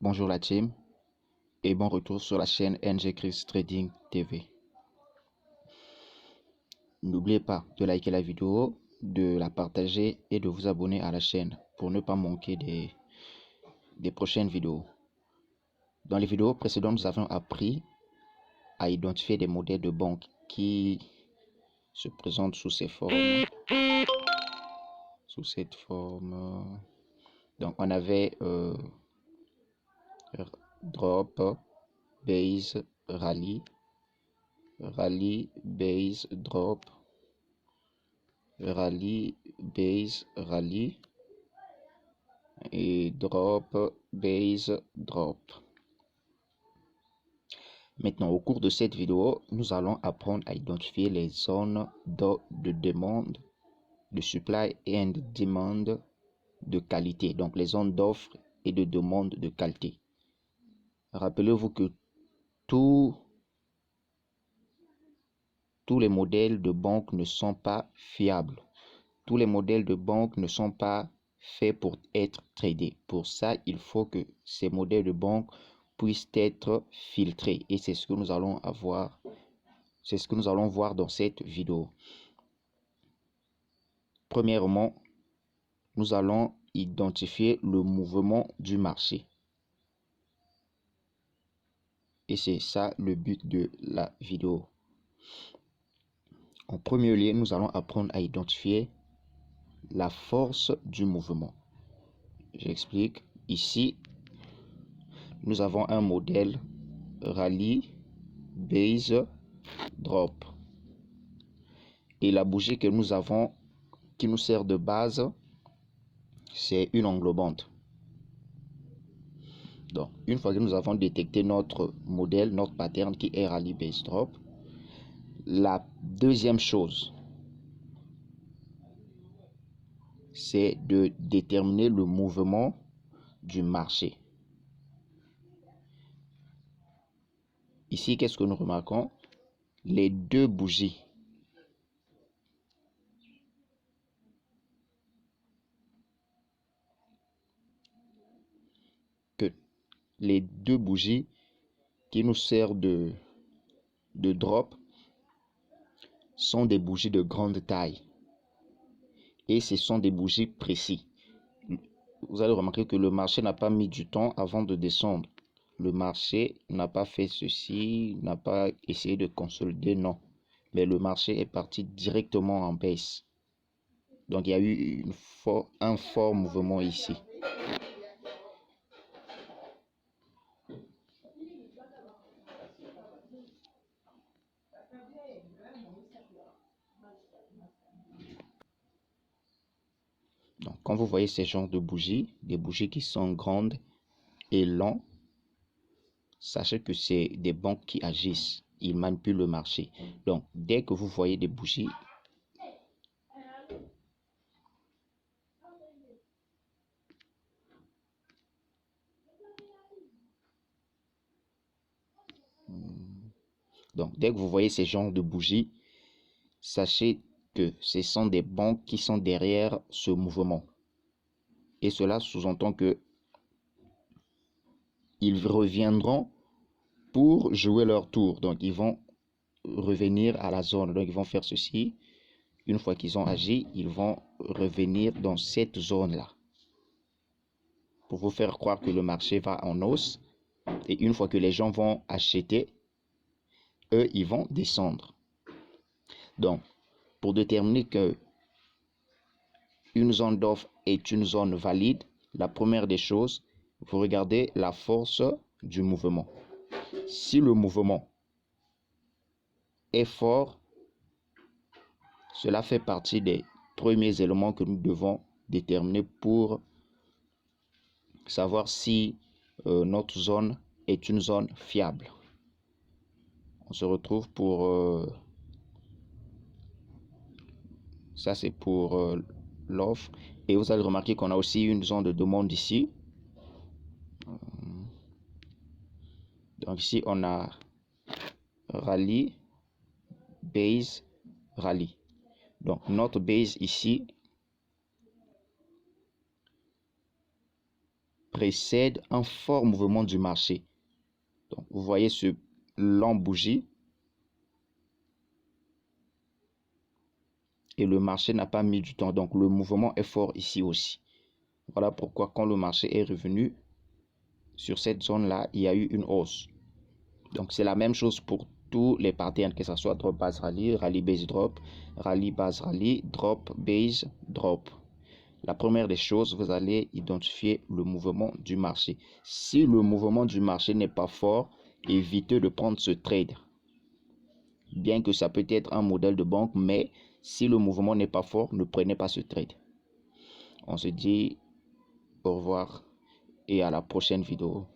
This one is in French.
Bonjour la team et bon retour sur la chaîne NG Chris Trading TV. N'oubliez pas de liker la vidéo, de la partager et de vous abonner à la chaîne pour ne pas manquer des prochaines vidéos. Dans les vidéos précédentes, nous avons appris à identifier des modèles de banque qui se présentent sous cette forme. Donc on avait drop, base, rallye, base, drop, rallye, base, rallye et drop, base, drop. Maintenant, au cours de cette vidéo, nous allons apprendre à identifier les zones de demande, de supply and demand de qualité. Donc, les zones d'offre et de demande de qualité. Rappelez-vous que tous les modèles de banque ne sont pas fiables. Tous les modèles de banque ne sont pas faits pour être tradés. Pour ça, il faut que ces modèles de banque puissent être filtrés. Et c'est ce que nous allons voir dans cette vidéo. Premièrement, nous allons identifier le mouvement du marché. Et c'est ça le but de la vidéo. En premier lieu, nous allons apprendre à identifier la force du mouvement. J'explique. Ici, nous avons un modèle rallye, base, drop. Et la bougie que nous avons, qui nous sert de base, c'est une englobante. Donc, une fois que nous avons détecté notre modèle, notre pattern qui est rallye, base, drop, la deuxième chose, c'est de déterminer le mouvement du marché. Ici, qu'est-ce que nous remarquons? Les deux bougies qui nous servent de drop sont des bougies de grande taille. Et ce sont des bougies précises. Vous allez remarquer que le marché n'a pas mis du temps avant de descendre. Le marché n'a pas fait ceci, n'a pas essayé de consolider, non. Mais le marché est parti directement en baisse. Donc il y a eu un fort mouvement ici. Donc quand vous voyez ces genres de bougies, des bougies qui sont grandes et longues, sachez que c'est des banques qui agissent. Ils manipulent le marché. Donc dès que vous voyez des bougies dès que vous voyez ces genres de bougies, sachez que ce sont des banques qui sont derrière ce mouvement. Et cela sous-entend que ils reviendront pour jouer leur tour. Donc, ils vont revenir à la zone. Donc, ils vont faire ceci. Une fois qu'ils ont agi, ils vont revenir dans cette zone-là pour vous faire croire que le marché va en hausse. Et une fois que les gens vont acheter, eux, ils vont descendre. Donc, pour déterminer que une zone d'offre est une zone valide, la première des choses, vous regardez la force du mouvement. Si le mouvement est fort, cela fait partie des premiers éléments que nous devons déterminer pour savoir si notre zone est une zone fiable. On se retrouve pour ça, c'est pour l'offre. Et vous allez remarquer qu'on a aussi une zone de demande ici. Donc ici, on a rallye, base, rallye. Donc notre base ici précède un fort mouvement du marché. Donc, vous voyez ce long bougie. Et le marché n'a pas mis du temps. Donc, le mouvement est fort ici aussi. Voilà pourquoi quand le marché est revenu sur cette zone-là, il y a eu une hausse. Donc, c'est la même chose pour tous les patterns, que ce soit drop, base, rallye, rallye, base, drop, rallye, base, rallye, drop, base, drop. La première des choses, vous allez identifier le mouvement du marché. Si le mouvement du marché n'est pas fort, évitez de prendre ce trade. Bien que ça peut être un modèle de banque, mais si le mouvement n'est pas fort, ne prenez pas ce trade. On se dit au revoir et à la prochaine vidéo.